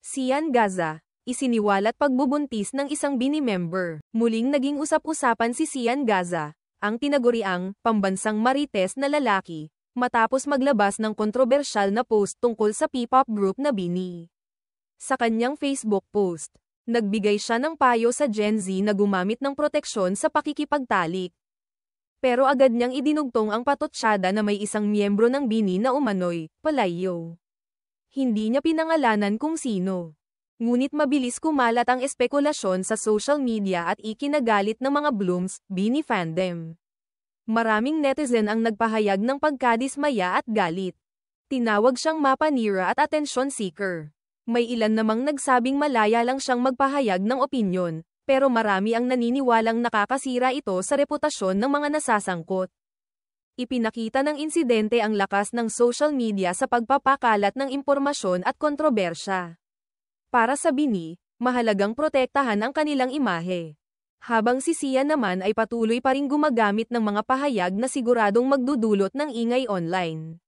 Sian Gaza, isiniwalat pagbubuntis ng isang Bini member. Muling naging usap-usapan si Sian Gaza, ang tinaguriang pambansang marites na lalaki, matapos maglabas ng kontrobersyal na post tungkol sa P-pop group na Bini. Sa kanyang Facebook post, nagbigay siya ng payo sa Gen Z na gumamit ng proteksyon sa pakikipagtalik. Pero agad niyang idinugtong ang patotsyada na may isang miyembro ng Bini na umano'y palayo. Hindi niya pinangalanan kung sino. Ngunit mabilis kumalat ang espekulasyon sa social media at ikinagalit ng mga Blooms, Bini fandom. Maraming netizen ang nagpahayag ng pagkadismaya at galit. Tinawag siyang mapanira at attention seeker. May ilan namang nagsabing malaya lang siyang magpahayag ng opinyon, pero marami ang naniniwalang nakakasira ito sa reputasyon ng mga nasasangkot. Ipinakita ng insidente ang lakas ng social media sa pagpapakalat ng impormasyon at kontrobersya. Para sa Bini, mahalagang protektahan ang kanilang imahe. Habang si Sian naman ay patuloy pa ring gumagamit ng mga pahayag na siguradong magdudulot ng ingay online.